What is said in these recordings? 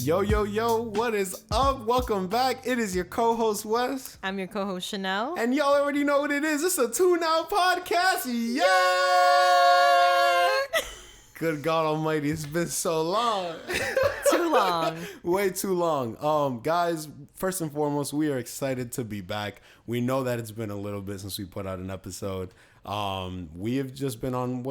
Yo, what is up? Welcome back. It is your co-host, Wes. I'm your co-host, Chanel. And y'all already know what it is. It's a TuneOut Podcast. Yeah! Good God Almighty, it's been so long. Too long. Way too long. Guys, first and foremost, we are excited to be back. We know that it's been a little bit since we put out an episode. We have just been on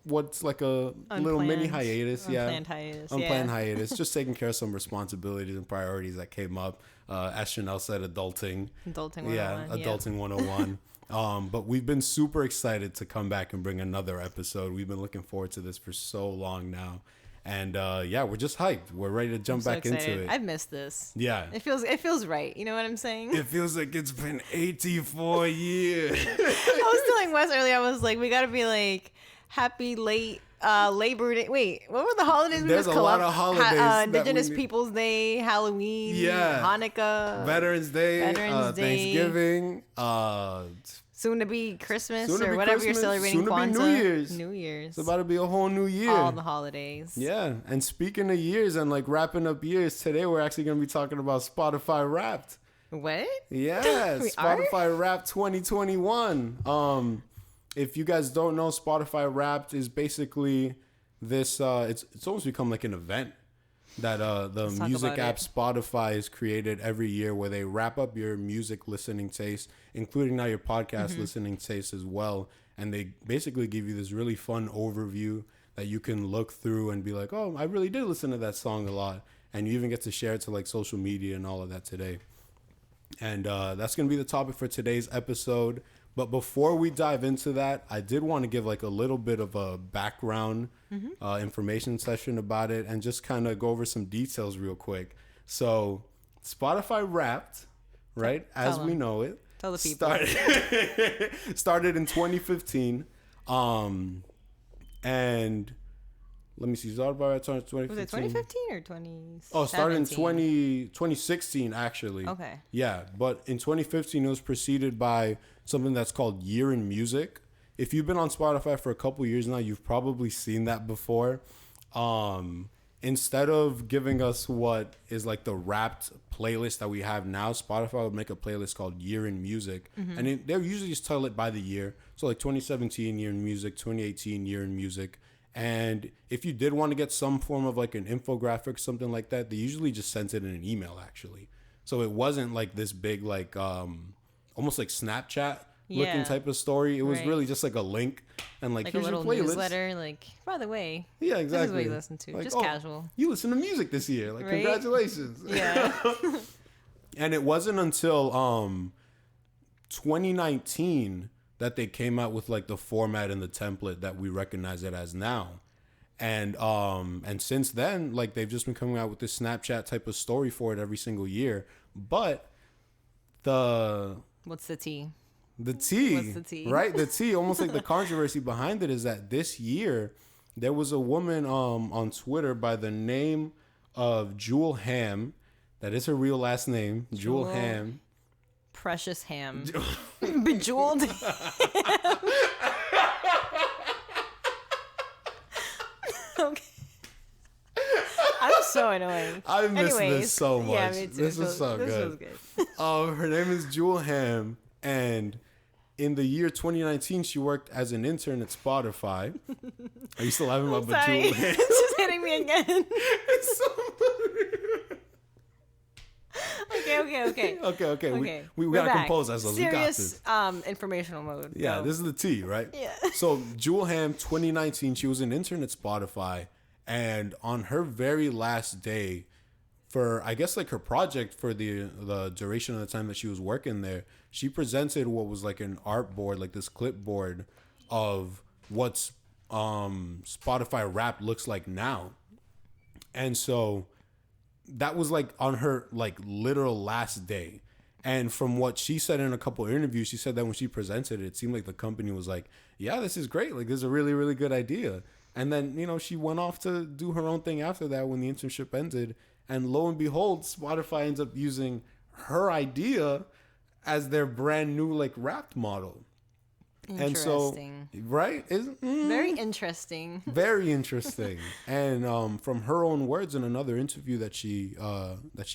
what's like a little mini hiatus. Unplanned hiatus. Unplanned hiatus. Just taking care of some responsibilities and priorities that came up. As Chanel said, adulting. Adulting 101. Yeah, adulting 101. But we've been super excited to come back and bring another episode. We've been looking forward to this for so long now. And we're just hyped. We're ready to jump back into it. I've missed this. Yeah. It feels right. You know what I'm saying? It feels like it's been 84 years. I was telling Wes earlier, I was like, we gotta be like happy late Labor Day. Wait, what were the holidays? There's a lot of holidays. Indigenous Peoples Day, Halloween, Hanukkah, Veterans Day, Thanksgiving, soon to be Christmas or whatever you're celebrating. Soon to be New Year's. It's about to be a whole new year. All the holidays. Yeah. And speaking of years and like wrapping up years, today we're actually going to be talking about Spotify Wrapped. What? Yeah. Spotify Wrapped 2021. If you guys don't know, Spotify Wrapped is basically this, it's almost become like an event that the music app Spotify has created every year, where they wrap up your music listening taste, including now your podcast listening taste as well. And they basically give you this really fun overview that you can look through and be like, oh, I really did listen to that song a lot. And you even get to share it to like social media and all of that today. And that's going to be the topic for today's episode. But before we dive into that, I did want to give like a little bit of a background information session about it and just kind of go over some details real quick. So Spotify Wrapped, right, as we know it, tell the people, started in 2015. And let me see, Spotify started 2015. Was it 2015 or 2017? Oh, started in 2016, actually. Okay. Yeah, but in 2015, it was preceded by something that's called Year in Music. If you've been on Spotify for a couple years now, you've probably seen that before. Instead of giving us what is like the wrapped playlist that we have now, Spotify would make a playlist called Year in Music. And they'll usually just tell it by the year. So like 2017 Year in Music, 2018 Year in Music. And if you did want to get some form of like an infographic, something like that, they usually just sent it in an email, actually. So it wasn't like this big, like, almost like Snapchat looking type of story. It was really just like a link and like here's a little your playlist. Newsletter. Like, by the way, yeah, exactly. This is what you listen to. Like, just casual. You listen to music this year. Like, congratulations. Yeah. And it wasn't until 2019 that they came out with like the format and the template that we recognize it as now. And since then, like, they've just been coming out with this Snapchat type of story for it every single year. But what's the tea? What's the tea? Right? The tea, almost like the controversy behind it is that this year there was a woman on Twitter by the name of Jewel Ham. That is her real last name, Jewel Ham. Precious Ham. Bejeweled Ham. Okay. I'm so annoying. I miss this so much. Yeah, me too. This is so good. This was good. Her name is Jewel Ham, and in the year 2019, she worked as an intern at Spotify. Are you still laughing about Jewel Ham? It's just hitting me again. It's so funny. Okay. We gotta compose ourselves. Serious, we got this. Informational mode. Yeah, this is the tea, right? Yeah. So Jewel Ham, 2019, she was an intern at Spotify, and on her very last day, for I guess like her project for the duration of the time that she was working there, she presented what was like an artboard, like this clipboard of what's Spotify Wrapped looks like now, and so that was like on her like literal last day. And from what she said in a couple of interviews, she said that when she presented it seemed like the company was like, yeah, this is great. Like, this is a really, really good idea. And then, you know, she went off to do her own thing after that when the internship ended. And lo and behold, Spotify ends up using her idea as their brand new like wrapped model. And so, right? Very interesting. Very interesting. And from her own words in another interview that she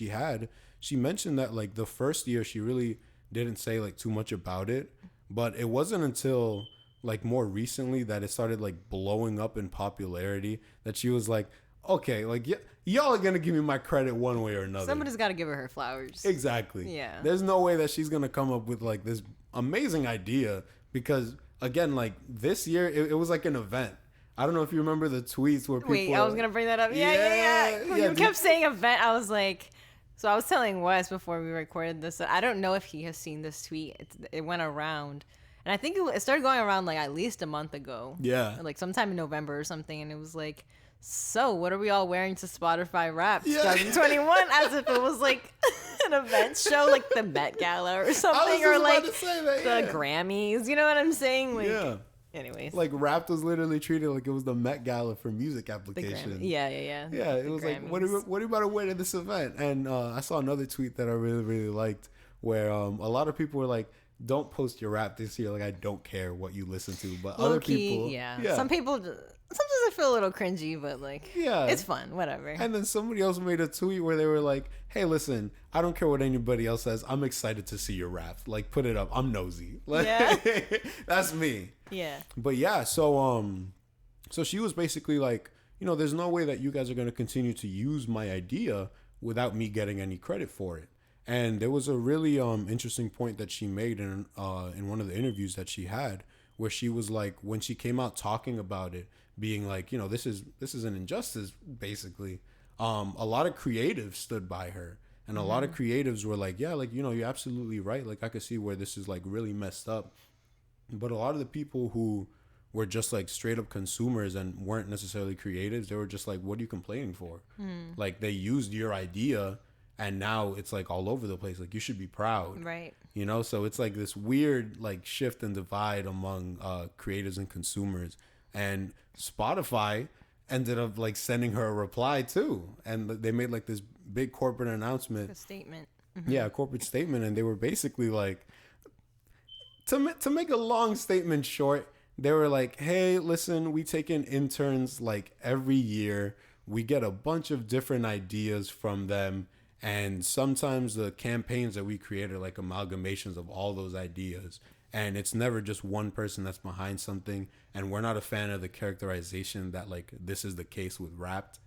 had, she mentioned that like the first year she really didn't say like too much about it, but it wasn't until like more recently that it started like blowing up in popularity that she was like, okay, like y'all are gonna give me my credit one way or another. Somebody's got to give her flowers. Exactly. Yeah. There's no way that she's gonna come up with like this amazing idea because again, like this year it was like an event. I don't know if you remember the tweets where people. Wait, I was gonna bring that up. Yeah. When you kept saying event, I was like. So I was telling Wes before we recorded this. I don't know if he has seen this tweet. It went around. And I think it started going around like at least a month ago. Yeah. Like sometime in November or something. And it was like, so what are we all wearing to Spotify Wrapped 2021? As if it was like an event show, like the Met Gala or something. Or like the Grammys. You know what I'm saying? Like, yeah. Anyways. Like Wrapped was literally treated like it was the Met Gala for music application. Yeah. Yeah, it was Grammys. Like, what are you about to wear to this event? And I saw another tweet that I really, really liked where a lot of people were like, don't post your rap this year. Like, I don't care what you listen to. But other people. Yeah. Some people, sometimes I feel a little cringy, but like, it's fun, whatever. And then somebody else made a tweet where they were like, hey, listen, I don't care what anybody else says. I'm excited to see your rap. Like, put it up. I'm nosy. Like, that's me. Yeah. But yeah, so she was basically like, there's no way that you guys are going to continue to use my idea without me getting any credit for it. And there was a really interesting point that she made in one of the interviews that she had, where she was like, when she came out talking about it, being like, this is an injustice, basically. A lot of creatives stood by her, and a lot of creatives were like, yeah, like, you're absolutely right. Like, I could see where this is like really messed up. But a lot of the people who were just like straight up consumers and weren't necessarily creatives, they were just like, what are you complaining for? Like, they used your idea and now it's like all over the place. Like, you should be proud. Right. So it's like this weird like shift and divide among creators and consumers. And Spotify ended up like sending her a reply too. And they made like this big corporate announcement. A statement. Yeah, a corporate statement. And they were basically like, to make a long statement short, they were like, hey, listen, we take in interns like every year. We get a bunch of different ideas from them. And sometimes the campaigns that we create are like amalgamations of all those ideas. And it's never just one person that's behind something. And we're not a fan of the characterization that like this is the case with Wrapped,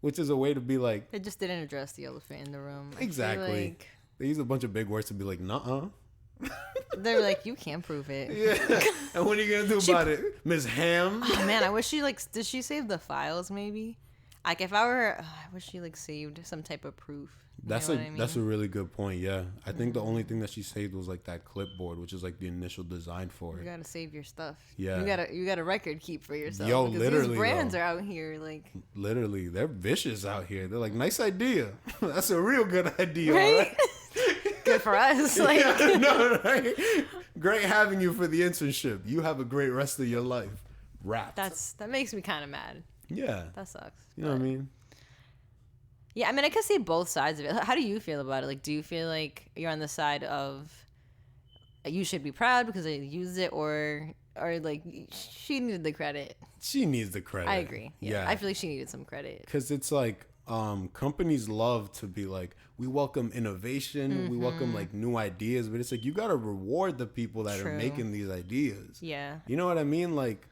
which is a way to be like. They just didn't address the elephant in the room. Exactly. Like... They use a bunch of big words to be like, nuh-uh. They were like, you can't prove it. Yeah. And what are you going to do about it, Ms. Ham? Oh, man, I wish she did she save the files maybe? Like if I were her, I wish she saved some type of proof. That's a really good point. Yeah, I think the only thing that she saved was like that clipboard, which is like the initial design for it. You gotta save your stuff. Yeah, you got a record keep for yourself. Yo, literally, these brands are out here like. Literally, they're vicious out here. They're like, nice idea. That's a real good idea, right? Good for us. Like, yeah, no, right? Great having you for the internship. You have a great rest of your life. Wrapped. That makes me kind of mad. Yeah, that sucks. You know what I mean? Yeah, I mean, I can see both sides of it. How do you feel about it? Like, do you feel like you're on the side of you should be proud because they used it, or like she needed the credit? She needs the credit. I agree. Yeah. I feel like she needed some credit. Because it's like companies love to be like, we welcome innovation, we welcome like new ideas, but it's like you got to reward the people that are making these ideas. Yeah. You know what I mean? Like,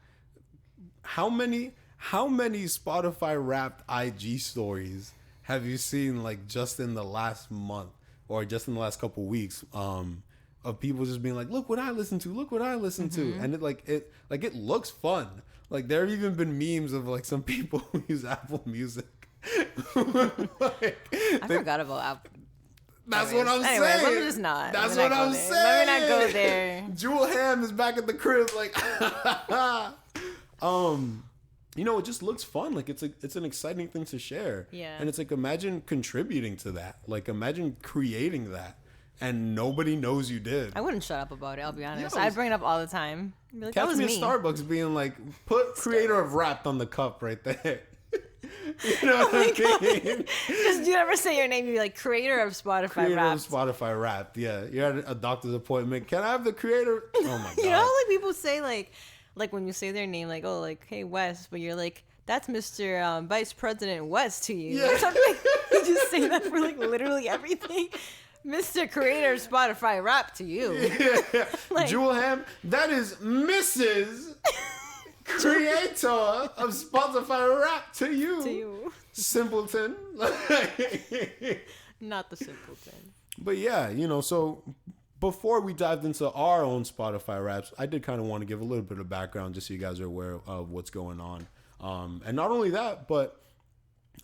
how many Spotify Wrapped IG stories have you seen like just in the last month or just in the last couple weeks of people just being like, look what I listen to, and it looks fun. Like there have even been memes of like some people who use Apple Music. I forgot about Apple. That's what I'm saying. Let me just not. That's what I'm saying. Let me not go there. Jewel Ham is back at the crib, like, it just looks fun. Like it's an exciting thing to share. Yeah. And it's like, imagine contributing to that. Like imagine creating that and nobody knows you did. I wouldn't shut up about it, I'll be honest. I'd bring it up all the time. Be like, catch me at Starbucks being like, put creator of Wrapped on the cup right there. You know what I mean? Just you never say your name. You're like creator of Spotify Creator Wrapped. of Spotify Wrapped. Yeah, you're at a doctor's appointment. Can I have the creator? Oh my god. You know how like people say like when you say their name, like, oh, like, hey, Wes, but you're like, that's Mr. Vice President West to you. Yeah. Or something. You just say that for like literally everything. Mr. Creator of Spotify Rap to you. Yeah. Like, Jewel Ham, that is Mrs. Creator of Spotify Rap to you. To you. Simpleton. Not the simpleton. But yeah, you know, so before we dived into our own Spotify raps, I did kind of want to give a little bit of background just so you guys are aware of what's going on. And not only that, but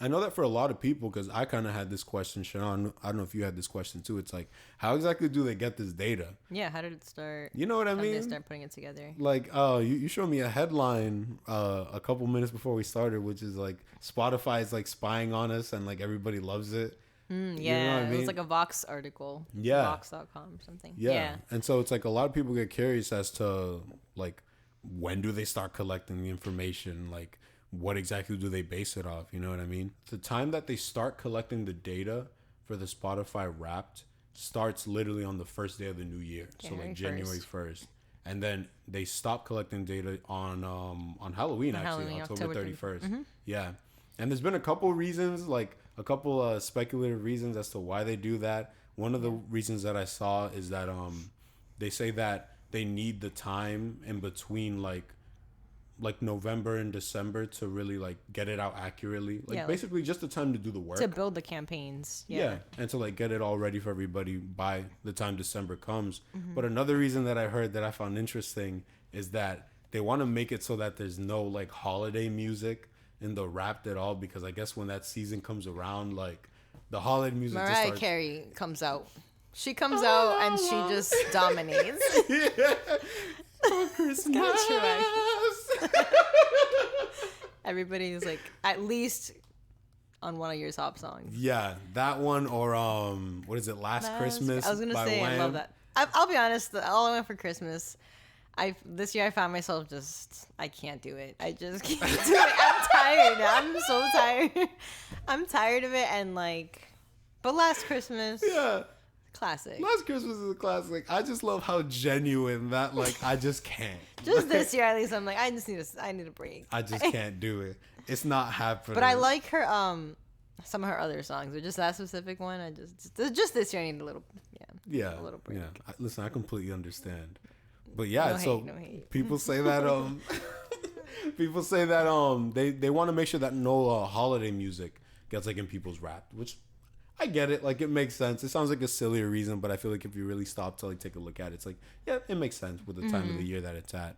I know that for a lot of people, because I kind of had this question, Sharon, I don't know if you had this question too. It's like, how exactly do they get this data? Yeah, how did it start? You know what I mean? How did they start putting it together? Like, you showed me a headline a couple minutes before we started, which is like Spotify is like spying on us and like everybody loves it. Yeah, you know what I mean? It was like a Vox article. Yeah. Vox.com or something. Yeah. And so it's like a lot of people get curious as to like, when do they start collecting the information? Like, what exactly do they base it off? You know what I mean? The time that they start collecting the data for the Spotify Wrapped starts literally on the first day of the new year. So like January 1st. And then they stop collecting data on Halloween, actually, October 31st. Mm-hmm. Yeah. And there's been a couple reasons, like a couple speculative reasons as to why they do that. One of the reasons that I saw is that they say that they need the time in between like November and December to really like get it out accurately. Like basically just the time to do the work. To build the campaigns. Yeah. And to like get it all ready for everybody by the time December comes. Mm-hmm. But another reason that I heard that I found interesting is that they want to make it so that there's no like holiday music in the Wrapped at all, because I guess when that season comes around, like the holiday music Mariah just starts... Carey comes out. She comes out and she just dominates. Yeah. For Christmas. Everybody's like at least on one of your top songs. Yeah, that one, or what is it, Last Christmas? I was gonna say Wham. I love that. I'll be honest. All I went for Christmas. This year I found myself I can't do it. I just can't do it. I'm tired. I'm so tired. I'm tired of it, and like, but Last Christmas. Yeah. Classic. Last Christmas is a classic. I just love how genuine that, like, I just can't. Just this year, at least, I'm like, I need a break. I just can't do it. It's not happening. But I like her, some of her other songs, or just that specific one. I just this year, I need a little, a little break. Yeah. Listen, I completely understand. But yeah, No hate. People say that, they want to make sure that no holiday music gets like in people's rap, which I get it. Like, it makes sense. It sounds like a sillier reason, but I feel like if you really stop to like take a look at it, it's like, yeah, it makes sense with the time of the year that it's at.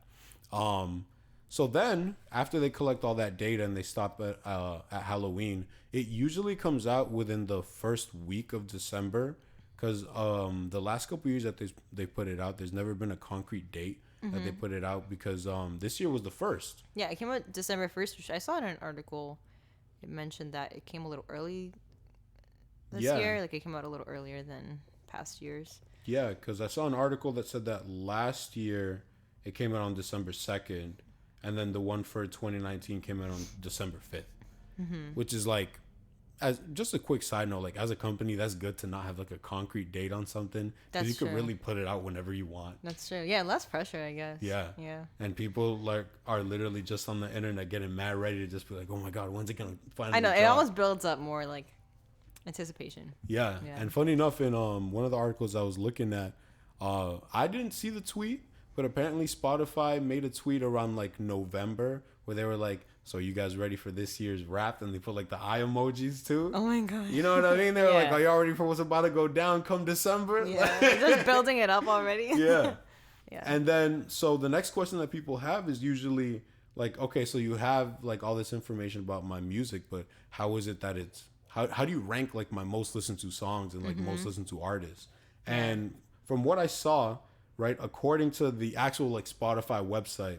So then after they collect all that data and they stop at Halloween, it usually comes out within the first week of December, because the last couple years that they put it out, there's never been a concrete date that they put it out, because this year was the first. Yeah, it came out December 1st, which I saw in an article. It mentioned that it came a little early this year. Like, it came out a little earlier than past years. Yeah, because I saw an article that said that last year it came out on December 2nd, and then the one for 2019 came out on December 5th, which is like, as just a quick side note, like, as a company, that's good to not have like a concrete date on something, because you could really put it out whenever you want. That's true. Yeah, less pressure, I guess. Yeah. And people like are literally just on the internet getting mad ready to just be like, oh my god, when's it gonna finally I know, drop? it almost builds up more like anticipation. Yeah. And funny enough, in one of the articles I was looking at, I didn't see the tweet, but apparently Spotify made a tweet around like November where they were like, so you guys ready for this year's Wrapped? And they put like the eye emojis too. Oh my god. You know what I mean? They were like, are you all ready for what's about to go down come December? Yeah. Just building it up already. Yeah. And then, so the next question that people have is usually like, okay, so you have like all this information about my music, but how is it that it's, how do you rank like my most listened to songs and like most listened to artists? And from what I saw, right, according to the actual like Spotify website,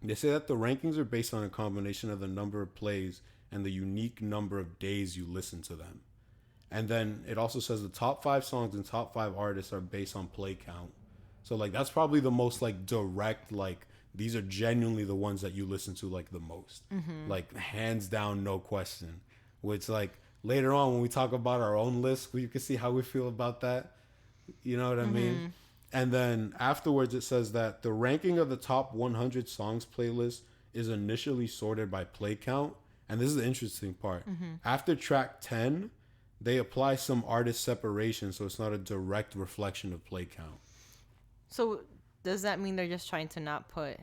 they say that the rankings are based on a combination of the number of plays and the unique number of days you listen to them. And then it also says the top 5 songs and top 5 artists are based on play count. So like, that's probably the most like direct, like, these are genuinely the ones that you listen to like the most. Like hands down, no question. Which like later on when we talk about our own list, you can see how we feel about that. You know what I mean? And then afterwards it says that the ranking of the top 100 songs playlist is initially sorted by play count. And this is the interesting part. After track 10, they apply some artist separation, so it's not a direct reflection of play count. So does that mean they're just trying to not put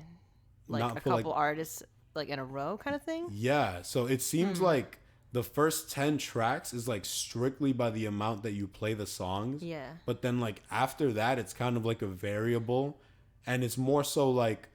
like a couple artists like in a row kind of thing? Yeah. So it seems like the first 10 tracks is like strictly by the amount that you play the songs. Yeah. But then like after that, it's kind of like a variable. And it's more so like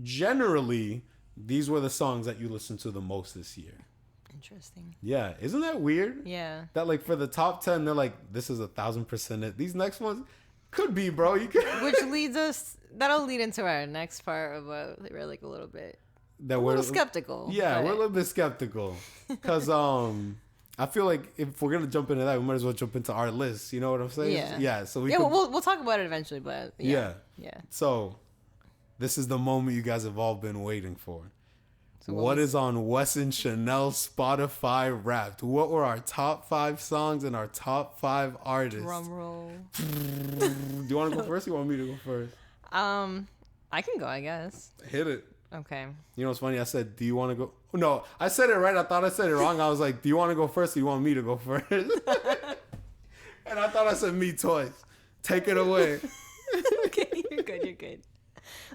generally these were the songs that you listened to the most this year. Interesting. Yeah. Isn't that weird? Yeah. That like for the top 10, they're like, this is 1,000% it. These next ones could be, bro. You could. Which leads us, that'll lead into our next part of what we're like a little bit. That we're a little skeptical. Yeah, we're a little bit skeptical. Because I feel like if we're going to jump into that, we might as well jump into our list. You know what I'm saying? Yeah. Yeah. So we'll talk about it eventually, but yeah. So this is the moment you guys have all been waiting for. So what is on Wes and Chanel's Spotify Wrapped? What were our top 5 songs and our top 5 artists? Drum roll. Do you want to go first or you want me to go first? I can go, I guess. Hit it. Okay. You know what's funny? I said, do you want to go? No, I said it right. I thought I said it wrong. I was like, do you want to go first or do you want me to go first? And I thought I said me twice. Take it away. Okay, you're good.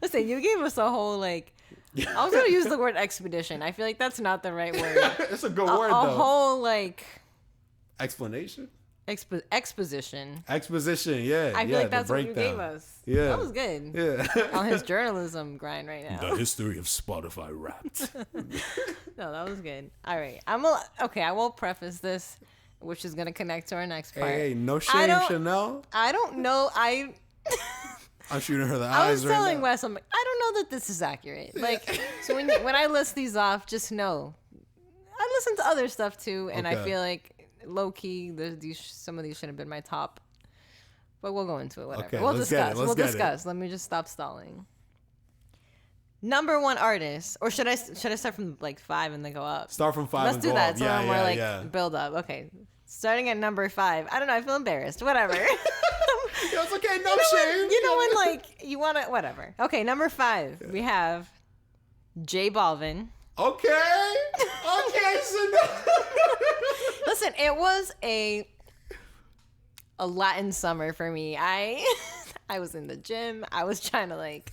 Listen, you gave us a whole like... I was going to use the word expedition. I feel like that's not the right word. It's a good word, though. A whole, like... Explanation? Exposition. Exposition, yeah. I feel like that's what you gave us. Yeah. That was good. Yeah. On his journalism grind right now. The history of Spotify Wrapped. No, that was good. All right. Okay, I will preface this, which is going to connect to our next part. Hey, no shame, Chanel. I don't know. I'm shooting her the eyes. I was telling now. Wes, I'm like, I don't know that this is accurate. Like, so when I list these off, just know I listen to other stuff too, and I feel like low key, some of these should have been my top. But we'll go into it. Whatever. Okay, we'll discuss. We'll discuss. It. Let me just stop stalling. Number 1 artist, or should I start from like 5 and then go up? Start from 5. Let's and do go that. Up. So more like build up. Okay, starting at number 5. I don't know. I feel embarrassed. Whatever. Yo, it's okay, no shame. You know when like you want to whatever. Okay, number 5 we have J Balvin. Okay, so Listen, it was a Latin summer for me. I was in the gym. I was trying to like.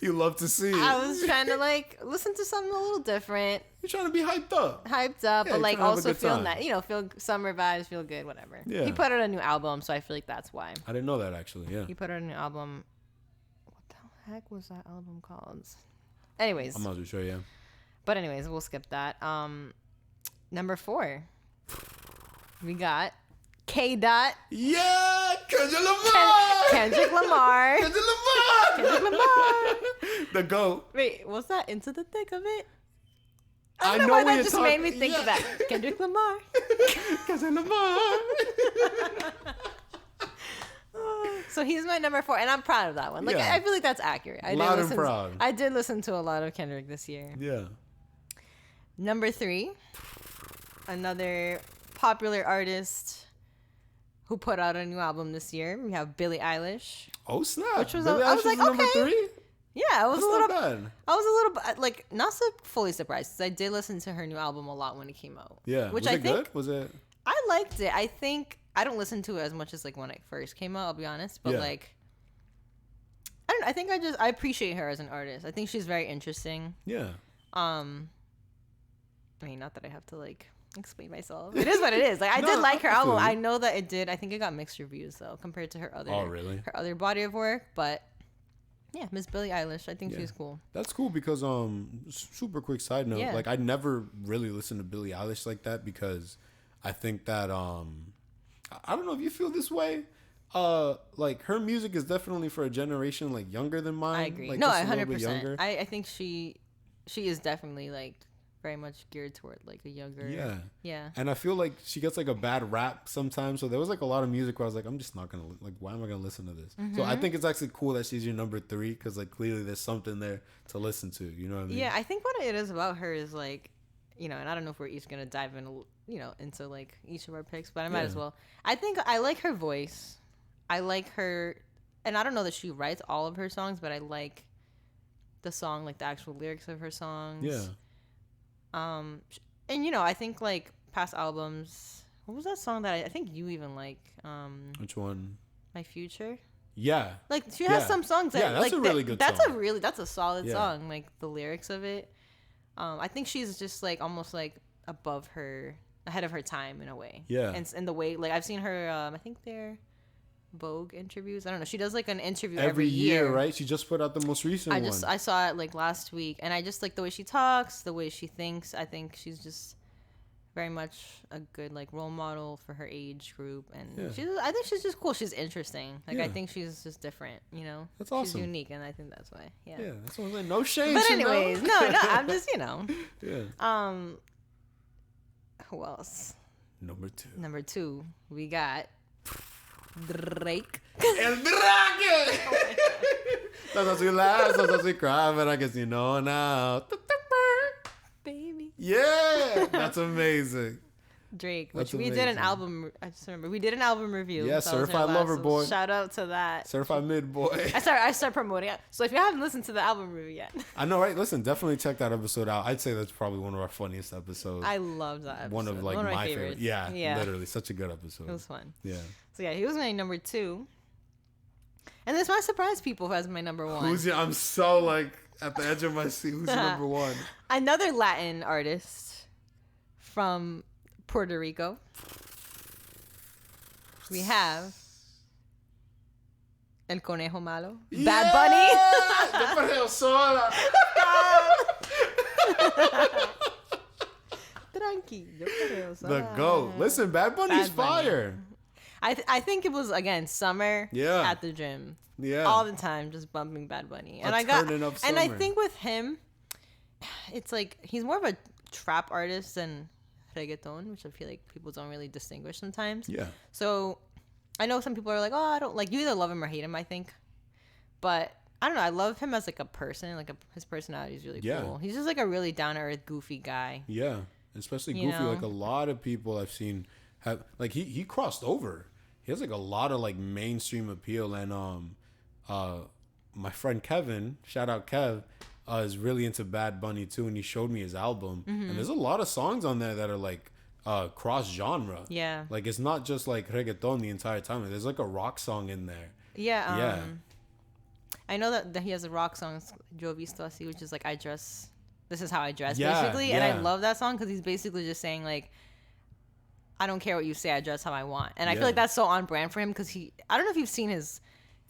You love to see it. I was trying to like listen to something a little different. You're trying to be hyped up, yeah, but like also feel that feel summer vibes, feel good, whatever. Yeah. He put out a new album, so I feel like that's why. I didn't know that actually. Yeah. He put out a new album. What the heck was that album called? Anyways. I'm not too sure. Yeah. But anyways, we'll skip that. Number 4, we got K. Dot. Yeah, Kendrick Lamar. Kendrick Lamar. Kendrick Lamar. The GOAT. Wait, was that Into the Thick of It? I know know why that just made me think of that. Kendrick Lamar. Kendrick Lamar. So he's my number 4, and I'm proud of that one. Like I feel like that's accurate. Loud and proud. I did listen to a lot of Kendrick this year. Yeah. Number 3, another popular artist who put out a new album this year. We have Billie Eilish. Oh snap! Which was Billie I was Eilish like, number okay. 3? Yeah, I was That's a little. Not bad. I was a little like not so fully surprised because I did listen to her new album a lot when it came out. Yeah, which was I it think good? Was it? I liked it. I think I don't listen to it as much as like when it first came out. I'll be honest, but like I don't know. I think I appreciate her as an artist. I think she's very interesting. Yeah. I mean, not that I have to like explain myself. It is what it is. Like I did like her album. I know that it did. I think it got mixed reviews though compared to her other. Oh really? Her other body of work, but. Yeah, Miss Billie Eilish. I think she's cool. That's cool because super quick side note. Yeah. Like I never really listened to Billie Eilish like that because I think that I don't know if you feel this way. Like her music is definitely for a generation like younger than mine. I agree. Like, no, 100%. I think she is definitely like very much geared toward like a younger. Yeah. And I feel like she gets like a bad rap sometimes. So there was like a lot of music where I was like, I'm just not gonna like. Why am I gonna listen to this? So I think it's actually cool that she's your number 3 because like clearly there's something there to listen to. You know what I mean? Yeah, I think what it is about her is like, and I don't know if we're each gonna dive in, into like each of our picks, but I might as well. I think I like her voice. I like her, and I don't know that she writes all of her songs, but I like the song, like the actual lyrics of her songs. Yeah. And I think like past albums, what was that song that I think you even like? Which one? My Future. Yeah. Like she has some songs that that's like a really good song. That's a solid song. Like the lyrics of it. I think she's just like almost like ahead of her time in a way. Yeah. And in the way, like I've seen her, I think they're Vogue interviews. I don't know. She does like an interview every year, right? She just put out the most recent one. I saw it like last week, and I just like the way she talks, the way she thinks. I think she's just very much a good like role model for her age group, and I think she's just cool. She's interesting. Like I think she's just different. That's awesome. She's unique, and I think that's why. Yeah. That's what I'm saying. No shame. But anyways, no, I'm just Yeah. Who else? Number 2, we got Drake. El Drake. Sometimes we laugh, sometimes we cry, but I guess you know now. Baby. Yeah, that's amazing. Drake, which we did an album. I just remember we did an album review. Yeah, Certified Lover Boy. Shout out to that. Certified Mid Boy. I start promoting it. So if you haven't listened to the album review yet, I know, right? Listen, definitely check that episode out. I'd say that's probably one of our funniest episodes. I love that episode. One of like my favorites. Yeah, literally, such a good episode. It was fun. Yeah. So yeah, he was my number 2, and this might surprise people as my number 1. I'm so like at the edge of my seat. Who's number 1? Another Latin artist from Puerto Rico. We have El Conejo Malo, Bad Bunny. The GOAT. Listen, Bad Bunny's fire. I think it was again summer. Yeah. At the gym. Yeah. All the time, just bumping Bad Bunny, and I think with him, it's like he's more of a trap artist than reggaeton, which I feel like people don't really distinguish sometimes. Yeah. So I know some people are like, oh, I don't like, you either love him or hate him, I think. But I don't know. I love him as like a person. Like his personality is really cool. He's just like a really down to earth, goofy guy. Yeah. Especially goofy. Like a lot of people I've seen have like he crossed over. He has like a lot of like mainstream appeal, and my friend Kevin, shout out Kev, is really into Bad Bunny too, and he showed me his album. And there's a lot of songs on there that are like cross genre. Yeah. Like it's not just like reggaeton the entire time. There's like a rock song in there. Yeah. I know that he has a rock song, Yo Visto Así, which is like this is how I dress, basically. And I love that song because he's basically just saying like, I don't care what you say, I dress how I want. And I feel like that's so on brand for him because I don't know if you've seen his...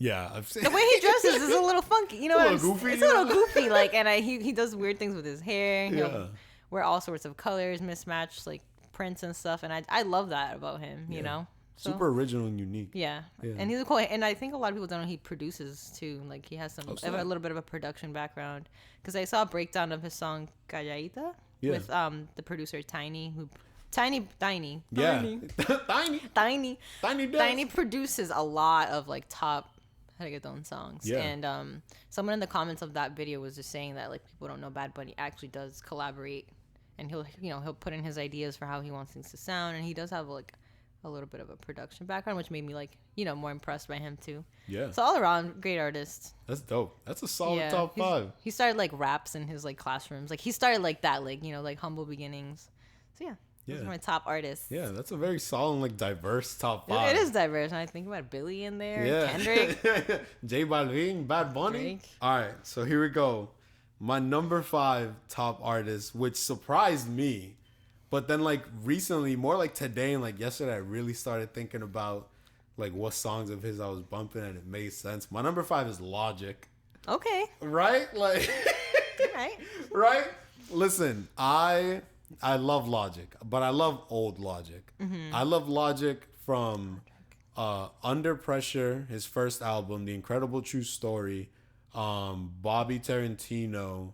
Yeah, I've seen the way he dresses is a little funky. You know, it's a little goofy. It's a little goofy, like, and he does weird things with his hair. He'll wear all sorts of colors, mismatched like prints and stuff, and I love that about him. You know, super original and unique. Yeah, and he's cool. And I think a lot of people don't know he produces too. Like he has a little bit of a production background because I saw a breakdown of his song Calladita with the producer Tiny who. Tiny produces a lot of like top reggaeton songs, and someone in the comments of that video was just saying that like people don't know Bad Bunny actually does collaborate, and he'll put in his ideas for how he wants things to sound, and he does have like a little bit of a production background, which made me like more impressed by him too. Yeah, so all around great artist. That's dope. That's a solid top 5. He started like raps in his like classrooms, like he started like that, like like humble beginnings. So those are my top artists. Yeah, that's a very solid, like, diverse top 5. It is diverse. And I think about Billy in there, Kendrick. J Balvin, Bad Bunny. Drake. All right, so here we go. My number 5 top artist, which surprised me. But then, like, recently, more like today and, like, yesterday, I really started thinking about, like, what songs of his I was bumping, and it made sense. My number 5 is Logic. Okay. Right? Like... Right. Right? Listen, I love Logic, but I love old Logic. Mm-hmm. I love Logic from Under Pressure, his first album, The Incredible True Story, Bobby Tarantino,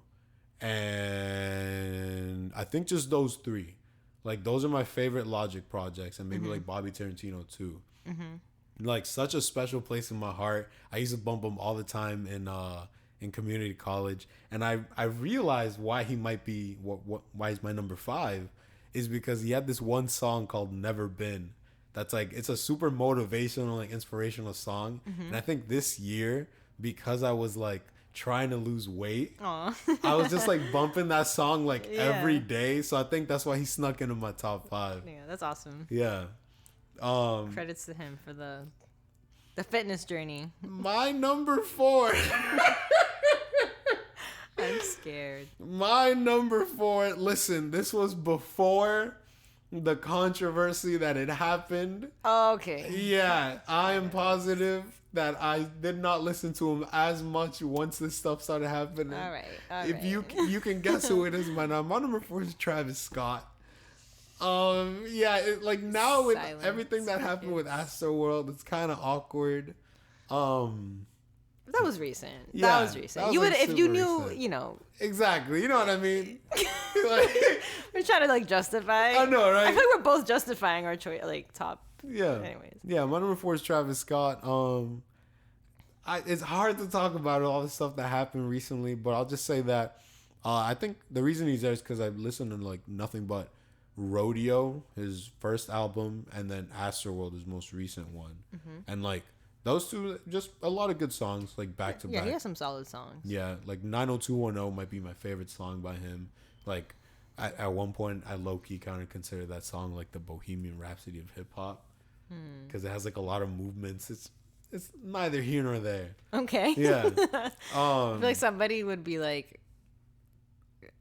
and I think just those three. Like, those are my favorite Logic projects, and maybe like Bobby Tarantino too. Like, such a special place in my heart. I used to bump him all the time in community college, and I realized why he might be why he's my number 5 is because he had this one song called Never Been. That's like, it's a super motivational, like inspirational song. And I think this year, because I was like trying to lose weight, I was just like bumping that song like every day. So I think that's why he snuck into my top 5. Yeah, that's awesome. Yeah. Credits to him for the fitness journey. My number 4. I'm scared. My number 4. Listen, this was before the controversy that had happened. Okay. Yeah, I am positive that I did not listen to him as much once this stuff started happening. All right. If you can guess who it is by now. My number 4 is Travis Scott. Yeah, like now with everything that happened with Astroworld, it's kind of awkward. That was recent. Yeah, that was recent. You would, like, if you knew, recent. You know. Exactly. You know what I mean? Like, we're trying to like justify. I know, right? I feel like we're both justifying our choice, like top. Yeah. Anyways. Yeah, my number 4 is Travis Scott. It's hard to talk about all the stuff that happened recently, but I'll just say that I think the reason he's there is because I've listened to like nothing but Rodeo, his first album, and then Astroworld, his most recent one, and like. Those two, just a lot of good songs, like back to back. Yeah, he has some solid songs. Yeah, like 90210 might be my favorite song by him. Like, at one point, I low-key kind of consider that song like the Bohemian Rhapsody of hip-hop. Because it has like a lot of movements. It's neither here nor there. Okay. Yeah. I feel like somebody would be like,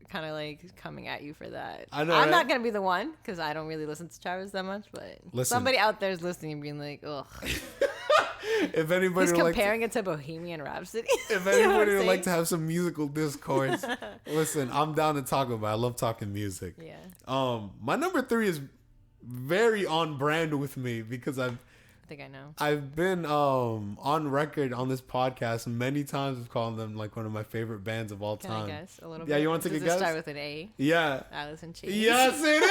kind of like coming at you for that. I know, I'm right? not going to be the one, because I don't really listen to Travis that much, but somebody out there is listening and being like, ugh. If anybody he's comparing it to Bohemian Rhapsody. If anybody would like to have some musical discourse, listen, I'm down to talk about it. I love talking music. Yeah. My number 3 is very on brand with me because I think I know. I've been on record on this podcast many times of calling them like one of my favorite bands of all time. Can I guess a little bit? Yeah, you want to take a guess? Does it start with an A? Yeah. Alice in Chains. Yes, it is.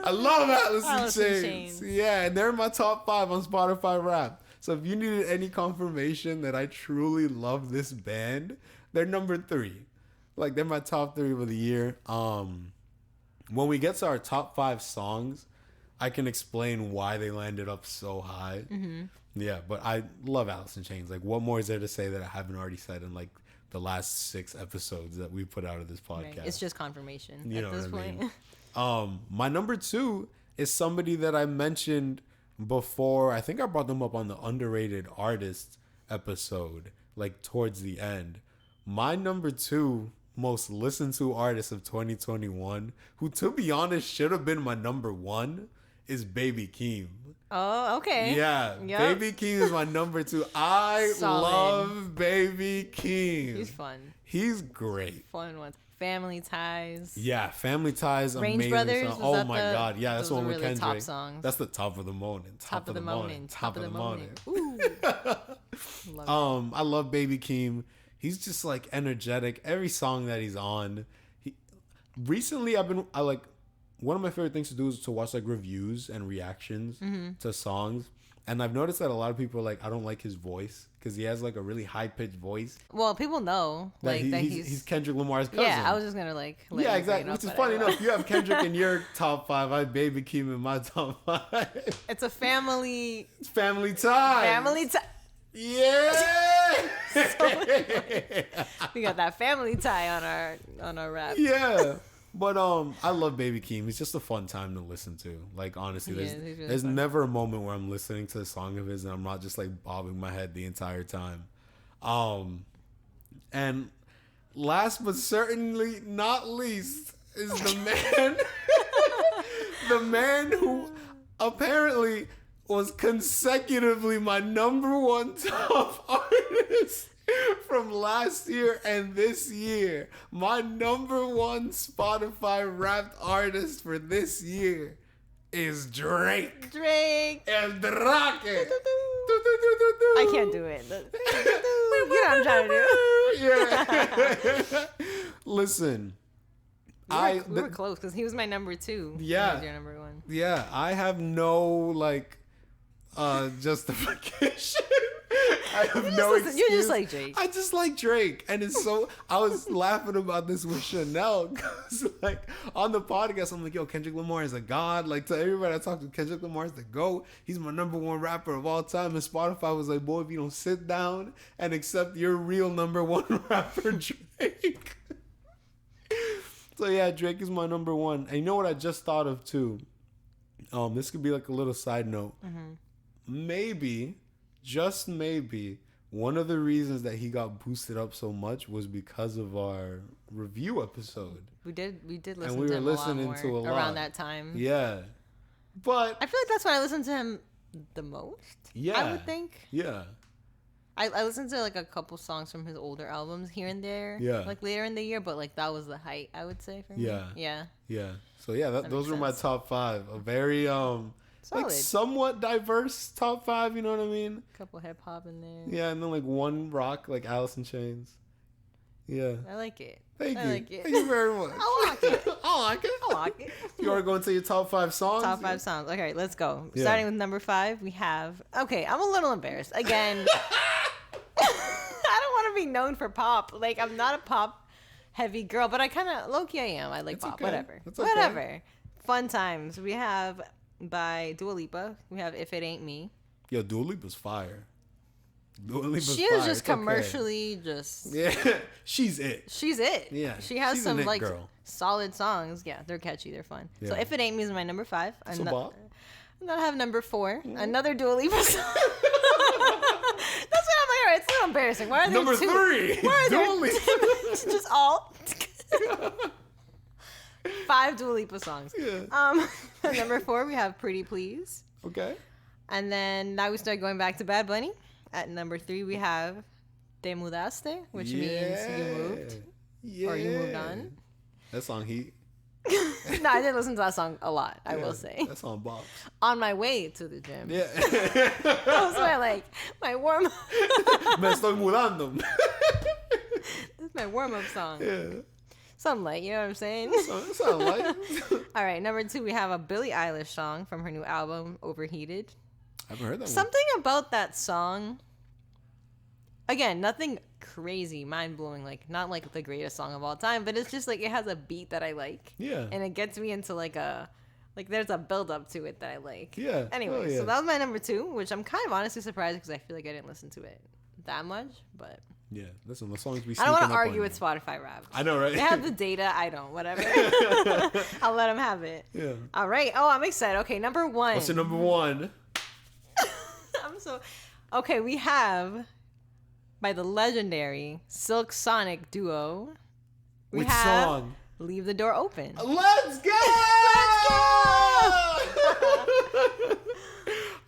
I love Alice in Chains. Yeah, and they're in my top 5 on Spotify Rap. So if you needed any confirmation that I truly love this band, they're number 3. Like, they're my top 3 of the year. When we get to our top 5 songs, I can explain why they landed up so high. Yeah, but I love Alice in Chains. Like, what more is there to say that I haven't already said in like the last 6 episodes that we put out of this podcast? Right. It's just confirmation you at this point. I mean? My number 2 is somebody that I mentioned before. I think I brought them up on the underrated artist episode, like towards the end. My number 2 most listened to artist of 2021, who to be honest should have been my number 1, is Baby Keem. Oh, okay. Yeah, yep. Baby Keem is my number 2. I love Baby Keem. He's fun. He's great. Fun ones. Family Ties. Yeah, Family Ties. Range amazing Brothers. song. Oh my God. Yeah, that's the one with really Kendrick. Top songs. That's the top of the morning. Top of the morning. Top of the morning. Ooh. I love Baby Keem. He's just like energetic. Every song that he's on. Recently, I like one of my favorite things to do is to watch like reviews and reactions to songs. And I've noticed that a lot of people are like, I don't like his voice because he has like a really high pitched voice. Well, people know that he's Kendrick Lamar's cousin. Yeah, I was just gonna like. Yeah, exactly. Which is funny enough. You have Kendrick in your top 5. I have Baby Keem in my top 5. It's a family. It's family time. Family time. Yeah. We got that family tie on our rap. Yeah. But I love Baby Keem. He's just a fun time to listen to. Like, honestly, there's never a moment where I'm listening to a song of his and I'm not just like bobbing my head the entire time. And last but certainly not least is the man the man who apparently was consecutively my number 1 top artist from last year and this year. My number 1 Spotify Wrapped artist for this year is Drake. Drake. El Drake. I can't do it. what I'm trying to do. Yeah. Listen. We were close because he was my number 2. Yeah. He was your number 1. Yeah. I have no, like, justification. I have no excuse. You just like Drake. I just like Drake. And it's so, I was laughing about this with Chanel because, like, on the podcast, I'm like, yo, Kendrick Lamar is a god. Like, to everybody I talk to, Kendrick Lamar is the GOAT. He's my number 1 rapper of all time. And Spotify was like, boy, if you don't sit down and accept your real number 1 rapper, Drake. So, yeah, Drake is my number 1. And you know what I just thought of, too? This could be like a little side note. Mm-hmm. Maybe, just maybe, one of the reasons that he got boosted up so much was because of our review episode. We did listen and we were listening to a lot around that time. Yeah, but I feel like that's when I listened to him the most. Yeah, I would think. Yeah, I listened to like a couple songs from his older albums here and there. Yeah, like later in the year, but like that was the height, I would say, for me. Yeah. So yeah, those were my top 5. A very solid. Like somewhat diverse top 5, you know what I mean? A couple hip hop in there. Yeah, and then like one rock, like Alice in Chains. Yeah. I like it. Thank you. Like it. Thank you very much. I like it. I like it. You want to go into your top 5 songs? Top 5 songs. Okay, let's go. Yeah. Starting with number 5, we have. Okay, I'm a little embarrassed. Again, I don't want to be known for pop. Like, I'm not a pop heavy girl, but I kind of low key I am. I like pop. Okay. Whatever. Okay. Whatever. Fun times. We have. By Dua Lipa. We have If It Ain't Me. Yo, Dua Lipa's fire. She is just commercially just... Yeah, she's it. Yeah. She has some like solid songs. Yeah, they're catchy. They're fun. Yeah. So If It Ain't Me is my number 5. And then I have number 4. Mm-hmm. Another Dua Lipa song. That's what I'm like. It's a little embarrassing. Why are there number 2? 3. Why are there just all... 5 Dua Lipa songs. Yeah. Number 4, we have Pretty Please. Okay. And then now we start going back to Bad Bunny. At number 3, we have Te Mudaste, which means you moved. Yeah. Or you moved on. That song heat. No, I did listen to that song a lot, I will say. That song bops. On my way to the gym. Yeah. That was my warm-up. Me estoy mudando. That's my warm-up song. Yeah. Something light, you know what I'm saying? Something light. All right, number 2, we have a Billie Eilish song from her new album, Overheated. I haven't heard that Something about that song, again, nothing crazy, mind-blowing, like, not like the greatest song of all time, but it's just like, it has a beat that I like. Yeah. And it gets me into like there's a build-up to it that I like. Yeah. Anyway, so that was my number 2, which I'm kind of honestly surprised because I feel like I didn't listen to it that much, but... Yeah, listen, the songs we. I don't want to argue with Spotify Wrapped. I know, right? They have the data. I don't. Whatever. I'll let them have it. Yeah. All right. Oh, I'm excited. Okay, number 1. What's your number 1? Okay, we have by the legendary Silk Sonic duo. Which song? Leave the Door Open. Let's go!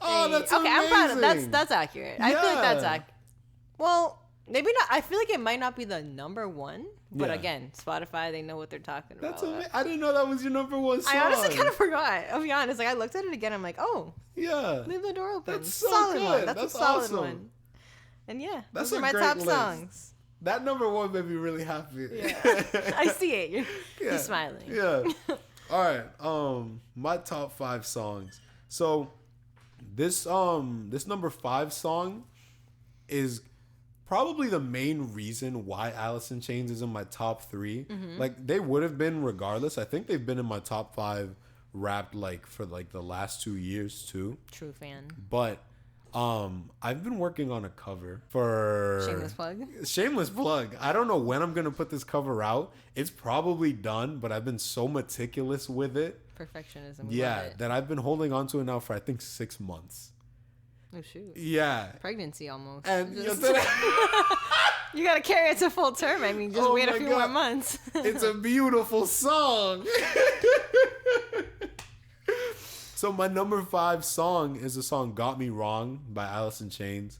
Oh, that's amazing. I'm proud of that's accurate. Yeah. I feel like that's accurate. Well, maybe not. I feel like it might not be the number 1, but again, Spotify, they know what they're talking about. I didn't know that was your number 1 song. I honestly kind of forgot. I'll be honest. Like, I looked at it again. I'm like, oh, yeah, Leave the Door Open. That's so solid good. one. That's a solid awesome. one. And yeah, those are my top list. songs. That number 1 made me really happy. Yeah. I see it. You're smiling. Yeah. All right. My top 5 songs. So this number 5 song is probably the main reason why Alice in Chains is in my top 3. Mm-hmm. Like, they would have been regardless. I think they've been in my top 5 Wrapped like for like the last 2 years too. True fan. But I've been working on a cover for Shameless plug. I don't know when I'm gonna put this cover out. It's probably done, but I've been so meticulous with it. Perfectionism. Yeah, that I've been holding on to it now for I think 6 months. Oh shoot. Yeah. Pregnancy almost. And you gotta carry it to full term. I mean, just wait a few more months. It's a beautiful song. So my number 5 song is the song "Got Me Wrong" by Alice in Chains.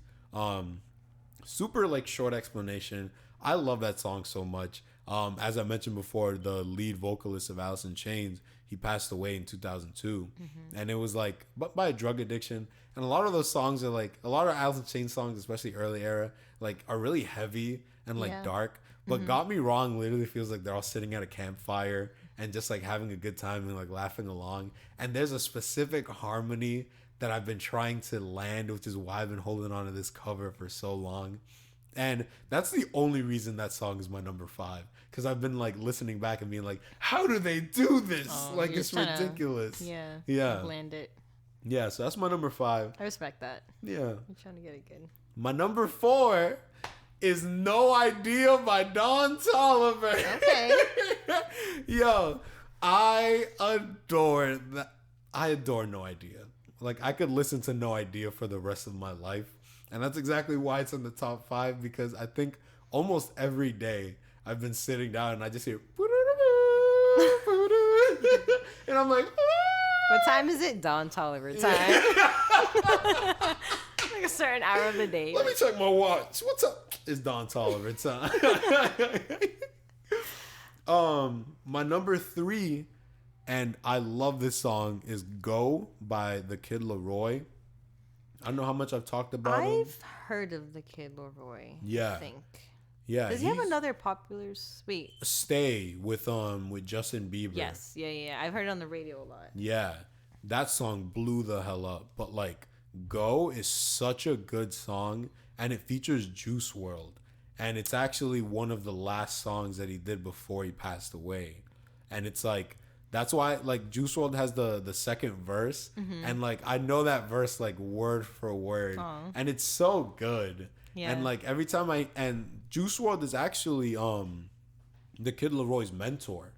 Super like short explanation. I love that song so much. As I mentioned before, the lead vocalist of Alice in Chains, he passed away in 2002. And it was like, but by a drug addiction. And a lot of those songs are like, a lot of Alice in Chains songs, especially early era, like are really heavy and like dark. But Got Me Wrong literally feels like they're all sitting at a campfire and just like having a good time and like laughing along. And there's a specific harmony that I've been trying to land, which is why I've been holding on to this cover for so long. And that's the only reason that song is my number 5. Because I've been like listening back and being like, how do they do this? Like, it's ridiculous. Yeah. Land it. Yeah, so that's my number 5. I respect that. Yeah. You're trying to get it good. My number 4 is No Idea by Don Toliver. Okay. Yo, I adore that. I adore No Idea. Like, I could listen to No Idea for the rest of my life. And that's exactly why it's in the top 5, because I think almost every day I've been sitting down and I just hear and I'm like, what time is it? Don Toliver time. Like a certain hour of the day. Let me check my watch. What's up? It's Don Toliver time. My number 3, and I love this song, is Go by The Kid Laroi. I don't know how much I've talked about him. I've heard of The Kid Laroi. Yeah. I think. Yeah. Does he have another popular Stay with Justin Bieber. Yes. Yeah. I've heard it on the radio a lot. Yeah. That song blew the hell up. But like, Go is such a good song, and it features Juice WRLD. And it's actually one of the last songs that he did before he passed away. And it's like, that's why like Juice WRLD has the second verse, and like I know that verse like word for word. Aww. And it's so good. Yeah. And like every time and Juice WRLD is actually the Kid Laroi's mentor.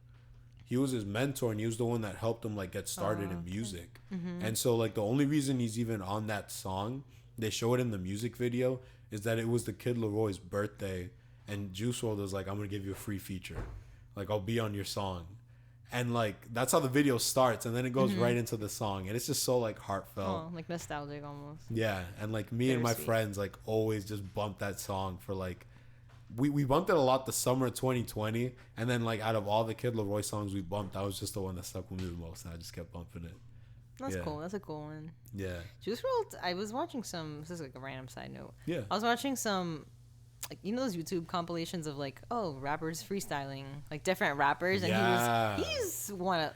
He was his mentor, and he was the one that helped him like get started in music. And so like the only reason he's even on that song, they show it in the music video, is that it was the Kid Laroi's birthday, and Juice WRLD was like, I'm gonna give you a free feature, like I'll be on your song. And like that's how the video starts, and then it goes right into the song, and it's just so like heartfelt, like nostalgic almost. Yeah. And like me and my friends like always just bump that song for like we bumped it a lot the summer of 2020, and then like out of all the Kid Laroi songs we bumped, that was just the one that stuck with me the most, and I just kept bumping it. That's cool. That's a cool one. Yeah. Juice WRLD, I was watching some, this is like a random side note. Yeah. I was watching some, like, you know those YouTube compilations of like, rappers freestyling, like different rappers, and he's one of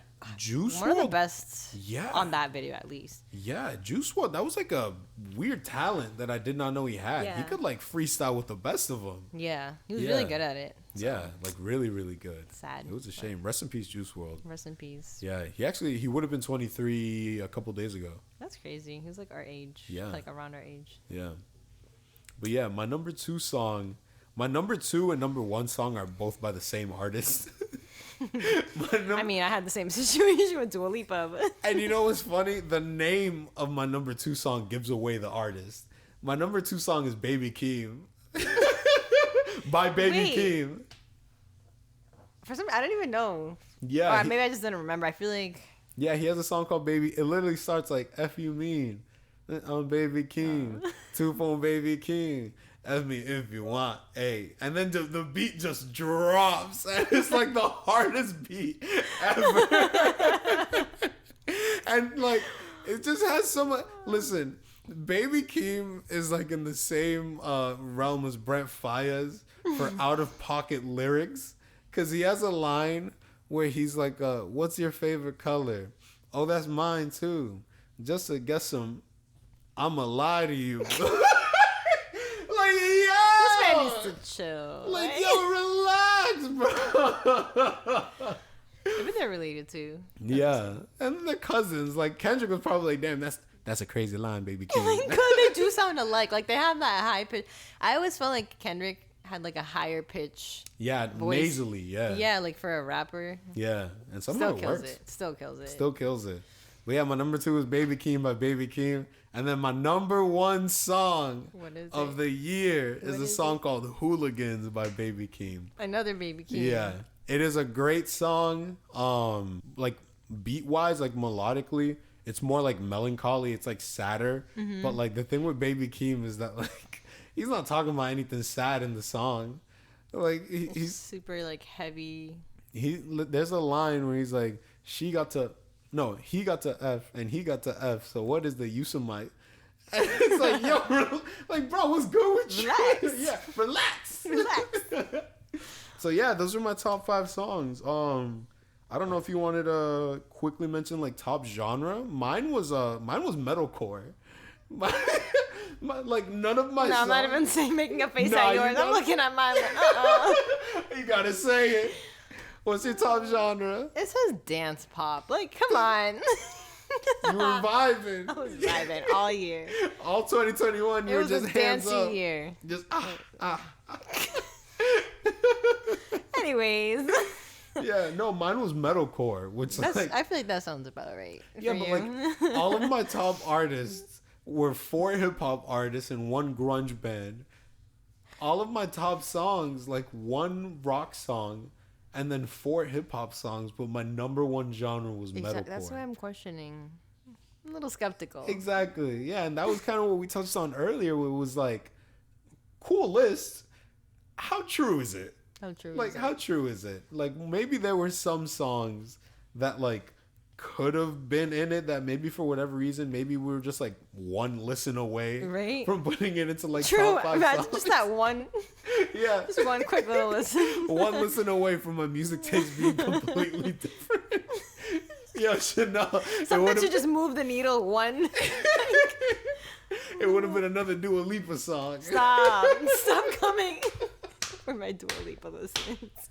the best on that video at least. Yeah, Juice WRLD, that was like a weird talent that I did not know he had. He could like freestyle with the best of them. Yeah, he was really good at it. So. Yeah, like really, really good. Sad. It was a shame. Rest in peace, Juice WRLD. Rest in peace. Yeah, he would have been 23 a couple days ago. That's crazy. He was like our age. Yeah. Like around our age. Yeah. But yeah, my number 2 and number 1 song are both by the same artist. I mean, I had the same situation with Dua Lipa. But. And you know what's funny? The name of my number 2 song gives away the artist. My number 2 song is Baby Keem. By Baby Keem. For some, I don't even know. Yeah. Or maybe I just didn't remember. I feel like. Yeah, he has a song called Baby. It literally starts like, F you mean. I'm Baby Keem. 2-phone Baby Keem. F me if you want, hey. And then the beat just drops, and it's like the hardest beat ever. And like, it just has so much. Listen, Baby Keem is like in the same realm as Brent Faiyaz for out of pocket lyrics, because he has a line where he's like, "What's your favorite color? Oh, that's mine too. Just to guess some, I'ma lie to you." To chill. Like, yo, relax, bro. Maybe they're related too. Yeah. And they're cousins. Like, Kendrick was probably like, damn, that's a crazy line, Baby Keem. Oh my God, they do sound alike. Like, they have that high pitch. I always felt like Kendrick had like a higher pitch. Yeah, voice. Nasally, yeah. Yeah, like for a rapper. Yeah. And somehow it works. Still kills it. Still kills it. But yeah, my number 2 is Baby Keem by Baby Keem. And then my number 1 song of the year is a song called Hooligans by Baby Keem. Another Baby Keem. Yeah. It is a great song. Like beat wise, like melodically, it's more like melancholy. It's like sadder. Mm-hmm. But like the thing with Baby Keem is that like he's not talking about anything sad in the song. Like he's super like heavy. There's a line where he's like, he got to F and he got to F. So what is the use of my? And it's like, yo, like, bro, what's good with you? Relax. Yeah, relax. So yeah, those are my top 5 songs. I don't know if you wanted to quickly mention like top genre. Mine was metalcore. Like none of my. No, songs... I'm not even saying making a face at yours. I'm looking at mine. Like, You gotta say it. What's your top genre? It says dance pop. Like, come on. You were vibing. I was vibing all year. All 2021, you were just hands up. It was a dancey year. Just Anyways. Yeah, no, mine was metalcore, which like I feel like that sounds about right. Yeah, but like all of my top artists were 4 hip hop artists and 1 grunge band. All of my top songs, like 1 rock song, and then 4 hip hop songs. But my number 1 genre was metalcore. That's why I'm questioning. I'm a little skeptical. Exactly. Yeah, and that was kind of what we touched on earlier. Where it was like, cool list. How true is it? How true? Like, how true is it? Like, maybe there were some songs that like could have been in it that maybe for whatever reason, maybe we were just like 1 listen away from putting it into like top 5 Imagine songs. just that one. Yeah. Just 1 quick little listen. 1 listen away from my music taste being completely different. Yo, Chanel. Something to just move the needle 1. It would have been another Dua Lipa song. Stop coming. For my Dua Lipa listens.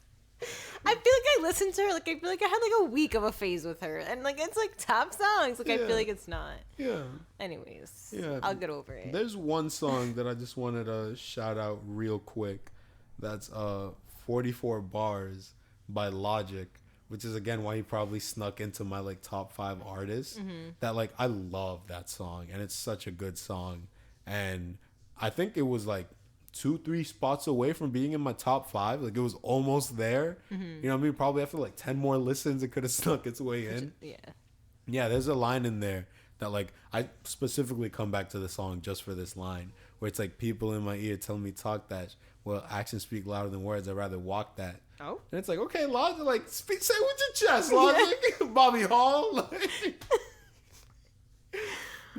I feel like I listened to her. Like, I feel like I had like a week of a phase with her, and like it's like top songs. Like, I feel like it's not. Yeah. Anyways. Yeah. I'll get over it. There's one song that I just wanted to shout out real quick. That's 44 Bars by Logic, which is again why he probably snuck into my like top 5 artists. That like I love that song, and it's such a good song. And I think it was like 2-3 spots away from being in my top 5. Like, it was almost there. You know what I mean? Probably after like 10 more listens, it could have snuck its way in. Yeah, there's a line in there that like I specifically come back to the song just for this line, where it's like, people in my ear telling me talk that, well, actions speak louder than words, I'd rather walk that. Oh. And it's like, okay, Logic, like, say it with your chest, Logic. Bobby Hall. Like,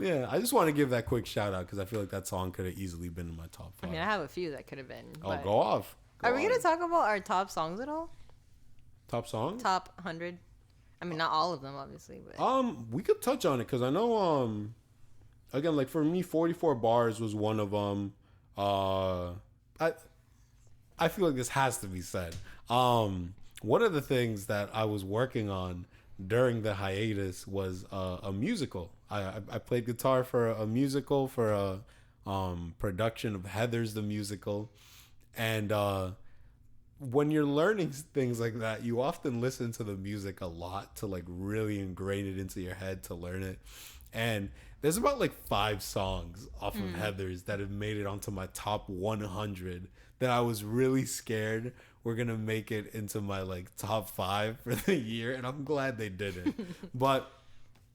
yeah, I just want to give that quick shout out because I feel like that song could have easily been in my top 5. I mean, I have a few that could have been. Oh, go off. Are we going to talk about our top songs at all? Top songs? Top 100? I mean, not all of them, obviously. But we could touch on it because I know, again, like for me, 44 Bars was one of them. I feel like this has to be said. One of the things that I was working on during the hiatus was a musical. I played guitar for a musical, for a production of Heathers the Musical. And when you're learning things like that, you often listen to the music a lot to like really ingrain it into your head to learn it. And there's about like 5 songs off of Heathers that have made it onto my top 100 that I was really scared were going to make it into my like top 5 for the year. And I'm glad they didn't. But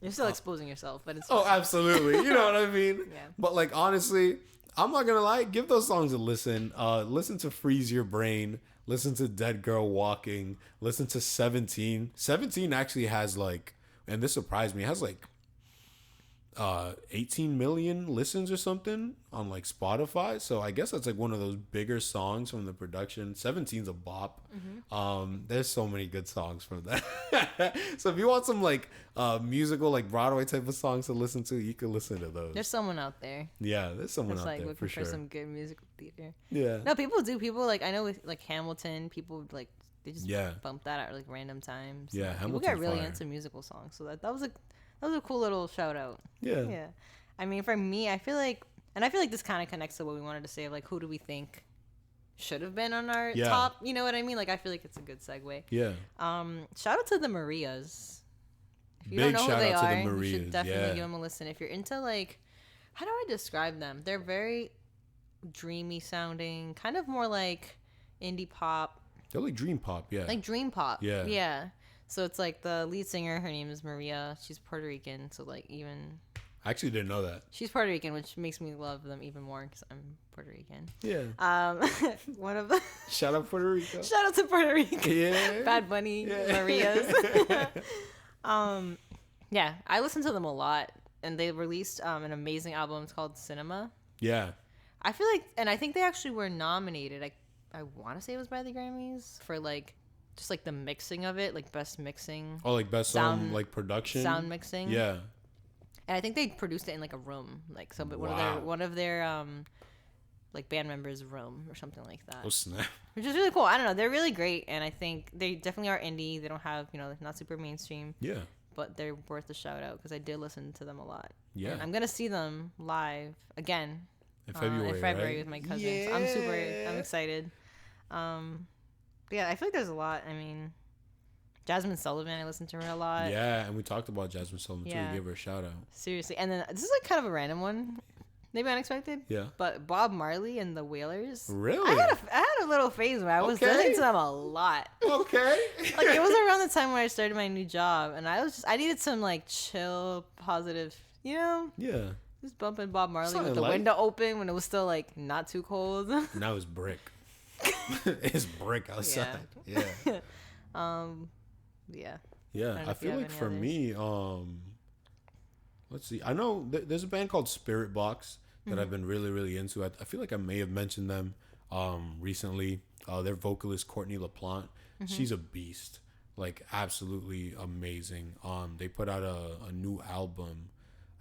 you're still exposing yourself, but it's absolutely. You know what I mean? Yeah. But like, honestly, I'm not going to lie. Give those songs a listen. Listen to Freeze Your Brain. Listen to Dead Girl Walking. Listen to 17. 17 actually has like, and this surprised me, it has like 18 million listens or something on like Spotify. So I guess that's like one of those bigger songs from the production. 17's a bop. There's so many good songs from that. So if you want some like musical, like Broadway type of songs to listen to, you can listen to those. There's someone out there. Yeah, there's someone out like there looking for sure. some good musical theater. Yeah. No, people do. People like, I know with like Hamilton, people like they just Yeah. bump that at like random times. Yeah, Like, people Hamilton's get really fire. into musical songs, so that was a cool little shout out. Yeah. Yeah. I mean, for me, I feel like this kind of connects to what we wanted to say of like, who do we think should have been on our top? You know what I mean? Like, I feel like it's a good segue. Yeah. Shout out to the Marias. If you Big don't know shout who they out to the are, you Marias, should definitely yeah. give them a listen. If you're into like, how do I describe them? They're very dreamy sounding, kind of more like indie pop. They're like dream pop, yeah. Like dream pop. Yeah. Yeah. So it's like the lead singer, her name is Maria. She's Puerto Rican. So like even... I actually didn't know that. She's Puerto Rican, which makes me love them even more because I'm Puerto Rican. Yeah. One of the... Shout out Puerto Rico. Shout out to Puerto Rico. Yeah. Bad Bunny, Yeah. Marias. Yeah, I listen to them a lot, and they released an amazing album. It's called Cinema. Yeah. I feel like, and I think they actually were nominated. I want to say it was by the Grammys for like just like the mixing of it, like best mixing. Oh, like best sound, like production, sound mixing. Yeah. And I think they produced it in like a room, like so. But one of their like band members' room or something like that. Oh snap! Which is really cool. I don't know. They're really great, and I think they definitely are indie. They don't have they're not super mainstream. Yeah. But they're worth a shout out because I did listen to them a lot. Yeah. And I'm gonna see them live again in February. Right? With my cousins. Yeah. I'm excited. Yeah, I feel like there's a lot. I mean, Jasmine Sullivan, I listen to her a lot. Yeah, and we talked about Jasmine Sullivan too. We gave her a shout out. Seriously, and then this is like kind of a random one, maybe unexpected. Yeah. But Bob Marley and the Wailers. Really? I had a little phase where I was listening to them a lot. Okay. Like it was around the time where I started my new job, and I needed some like chill, positive, Yeah. Just bumping Bob Marley with the window open when it was still like not too cold. Now it's brick. It's brick outside. Yeah. Yeah. Yeah. I feel like for me, let's see. I know there's a band called Spirit Box that I've been really, really into. I feel like I may have mentioned them recently. Their vocalist Courtney LaPlante, she's a beast. Like absolutely amazing. They put out a new album.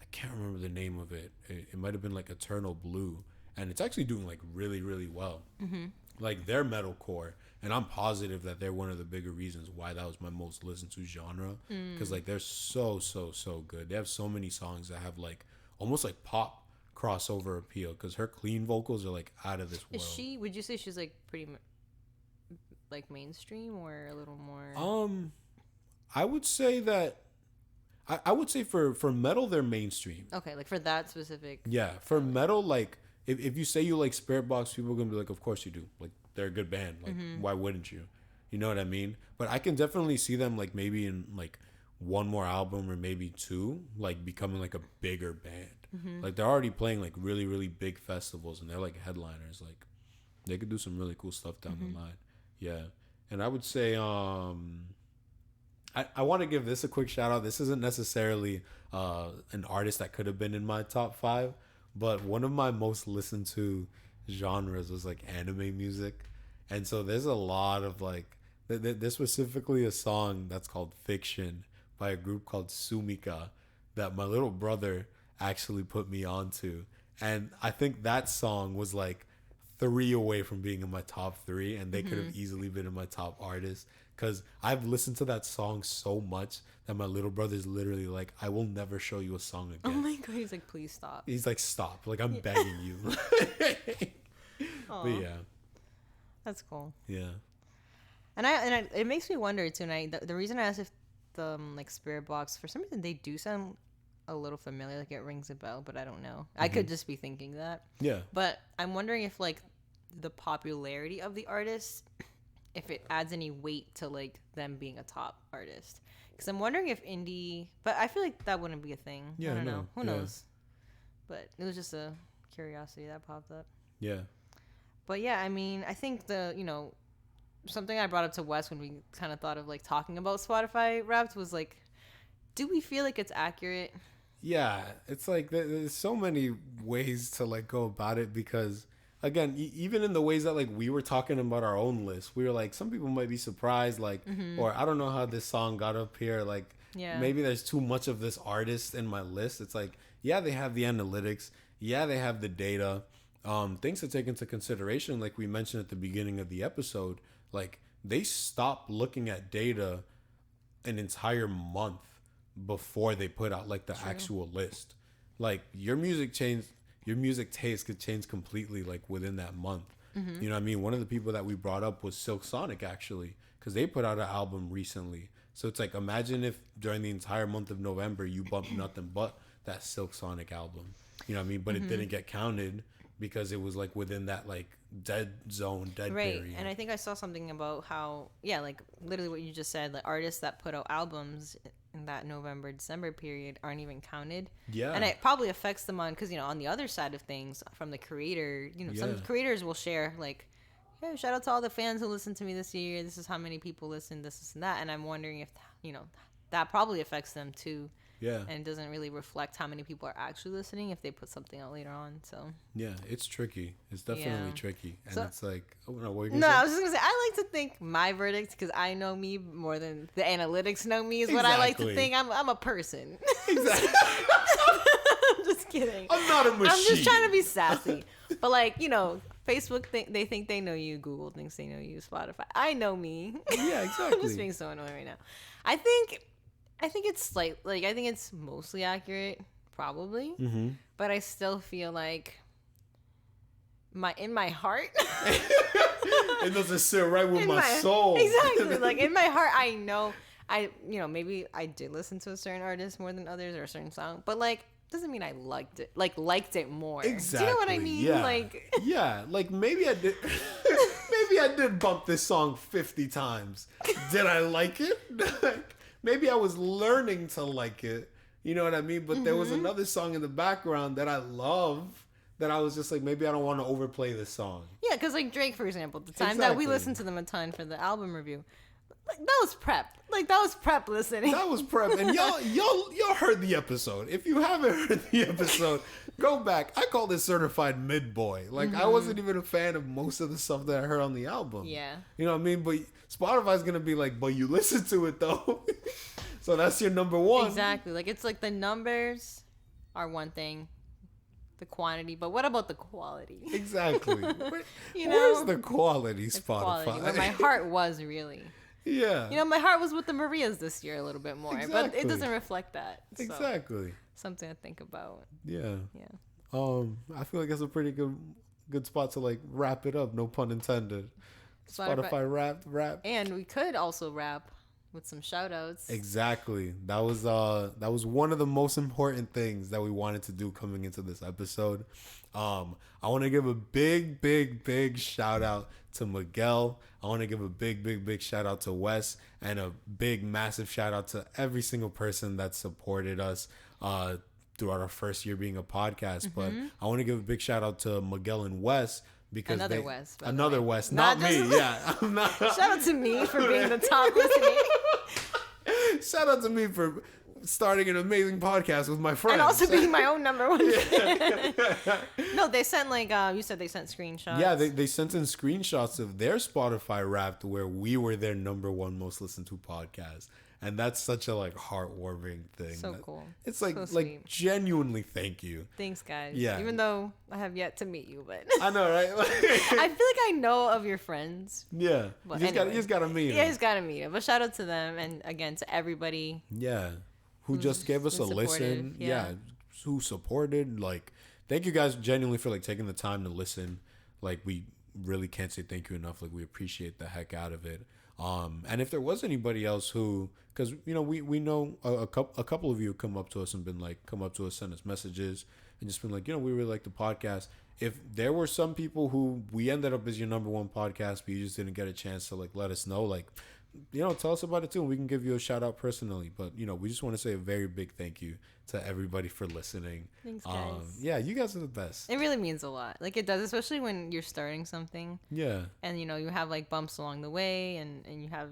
I can't remember the name of it. It might have been like Eternal Blue, and it's actually doing like really, really well. Like they're metalcore, and I'm positive that they're one of the bigger reasons why that was my most listened to genre, because like they're so good. They have so many songs that have like almost like pop crossover appeal, because her clean vocals are like out of this world. Would you say she's like pretty like mainstream or a little more? I would say that I would say for metal they're mainstream. Okay, like for that specific. Yeah, for metal, like if you say you like Spirit Box, people are gonna be like, of course you do. Like they're a good band. Like why wouldn't you? You know what I mean? But I can definitely see them like maybe in like one more album or maybe two, like becoming like a bigger band. Like they're already playing like really, really big festivals, and they're like headliners. Like they could do some really cool stuff down the line. Yeah. And I would say I want to give this a quick shout out. This isn't necessarily an artist that could have been in my top 5, but one of my most listened to genres was like anime music. And so there's a lot of like there's specifically a song that's called Fiction by a group called Sumika that my little brother actually put me onto. And I think that song was like 3 away from being in my top 3, and they could have easily been in my top artists, because I've listened to that song so much that my little brother's literally like, I will never show you a song again. Oh my god, he's like, please stop. He's like, stop, like I'm begging you. But yeah, that's cool. Yeah. And it makes me wonder too. And the reason I asked if the like Spirit Box, for some reason they do sound a little familiar, like it rings a bell, but I don't know. I could just be thinking that. Yeah. But I'm wondering if like the popularity of the artist, if it adds any weight to like them being a top artist. Because I'm wondering if indie, but I feel like that wouldn't be a thing. Yeah, I don't know. Who yeah. knows? But it was just a curiosity that popped up. Yeah. But yeah, I mean, I think something I brought up to Wes when we kind of thought of like talking about Spotify Wrapped was like, do we feel like it's accurate? Yeah, it's like there's so many ways to like go about it, because again, even in the ways that like we were talking about our own list, we were like, some people might be surprised, like, or I don't know how this song got up here, like, maybe there's too much of this artist in my list. It's like, yeah, they have the analytics, yeah, they have the data, things to take into consideration, like we mentioned at the beginning of the episode. Like they stopped looking at data an entire month before they put out like the actual list. Like your music taste could change completely like within that month. You know what I mean? One of the people that we brought up was Silk Sonic, actually, because they put out an album recently. So it's like, imagine if during the entire month of November you bumped nothing but that Silk Sonic album. You know what I mean? But it didn't get counted because it was like within that like dead period. And I think I saw something about how, like literally what you just said, like artists that put out albums in that November, December period aren't even counted. Yeah. And it probably affects them because, on the other side of things, from the creator, some creators will share like, hey, shout out to all the fans who listened to me this year. This is how many people listened, this and that. And I'm wondering if, that probably affects them too. Yeah. And it doesn't really reflect how many people are actually listening if they put something out later on. So yeah, it's tricky. It's definitely tricky. And it's like, oh, no, what are you gonna say? I was just going to say, I like to think my verdict, because I know me more than the analytics know me, is what I like to think. I'm a person. Exactly. I'm just kidding. I'm not a machine. I'm just trying to be sassy. But like, you know, Facebook they think they know you. Google thinks they know you. Spotify. I know me. Yeah, exactly. I'm just being so annoying right now. I think it's I think it's mostly accurate, probably. Mm-hmm. But I still feel like in my heart, it doesn't sit right with my soul. Exactly. Like in my heart, I know maybe I did listen to a certain artist more than others or a certain song, but like doesn't mean I liked it more. Exactly. Do you know what I mean? Yeah. Like yeah, like maybe I did bump this song 50 times. Did I like it? Maybe I was learning to like it. You know what I mean? But there was another song in the background that I love that I was just like, maybe I don't want to overplay this song. Yeah, because like Drake, for example, the time that we listened to them a ton for the album review, like that was prep. Like that was prep listening. That was prep. And y'all heard the episode. If you haven't heard the episode, go back. I call this certified mid boy. Like I wasn't even a fan of most of the stuff that I heard on the album. Yeah. You know what I mean? But Spotify's gonna be like, but you listen to it though. So that's your number one. Exactly. Like it's like the numbers are one thing, the quantity, but what about the quality? Exactly. Where's the quality, Spotify? Quality, where my heart was really. Yeah. You know, my heart was with the Marias this year a little bit more, but it doesn't reflect that. So exactly. Something to think about. Yeah. Yeah. I feel like that's a pretty good spot to like wrap it up. No pun intended. Spotify wrap. And we could also wrap with some shout outs. Exactly. That was one of the most important things that we wanted to do coming into this episode. I want to give a big shout out to Miguel. I want to give a big shout out to Wes, and a big massive shout out to every single person that supported us throughout our first year being a podcast. But I want to give a big shout out to Miguel and Wes. Because another Wes, not me. Yeah, I'm not. Shout out to me for being the top listening. Shout out to me for starting an amazing podcast with my friends, and also being my own number one fan. No, they sent you said they sent screenshots. Yeah, they sent in screenshots of their Spotify Wrapped where we were their number one most listened to podcast. And that's such a like heartwarming thing. So cool. It's like genuinely thank you. Thanks, guys. Yeah. Even though I have yet to meet you, but I know, right? I feel like I know of your friends. Yeah. You just gotta meet them. Yeah, you just gotta meet them. But shout out to them, and again to everybody. Yeah. Who just gave us a listen. Yeah. Who supported. Like, thank you guys genuinely for like taking the time to listen. Like, we really can't say thank you enough. Like, we appreciate the heck out of it. And if there was anybody else who, because we know a couple of you come up to us, send us messages, and just been like, we really like the podcast. If there were some people who we ended up as your number one podcast, but you just didn't get a chance to like let us know, like, tell us about it too, and we can give you a shout out personally. But we just want to say a very big thank you to everybody for listening. Thanks, guys. Yeah, you guys are the best. It really means a lot. Like, it does, especially when you're starting something. Yeah. And you have like bumps along the way, and you have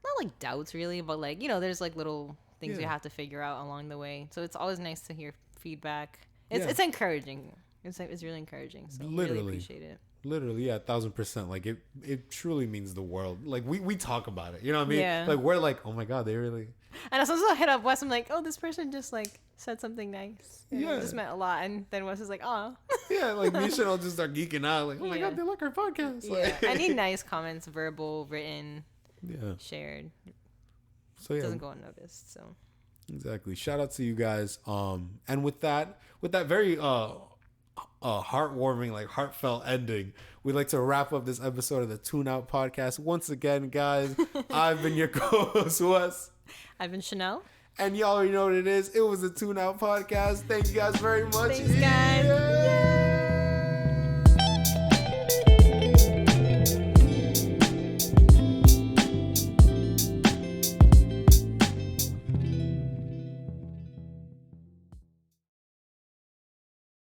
not like doubts really, but like there's like little things you have to figure out along the way. So it's always nice to hear feedback. It's encouraging. It's really encouraging. So literally, really appreciate it. Literally, yeah, 1,000%. Like it truly means the world. Like we talk about it. You know what I mean? Yeah. Like we're like, oh my god, they really. And I also hit up Wes. I'm like, oh, this person just like said something nice. Yeah. It just meant a lot. And then Wes is like, oh. Yeah, like me and I'll just start geeking out. Like, oh my god, they like our podcast. Like, yeah. I need nice comments, verbal, written, shared. So yeah, it doesn't go unnoticed. So. Exactly. Shout out to you guys. And with that very heartwarming, like heartfelt ending, we'd like to wrap up this episode of the TuneOut Podcast. Once again, guys, I've been your co-host, Wes. I've been Chanel. And y'all already know what it is. It was a TuneOut Podcast. Thank you guys very much. Thanks, guys. Yeah.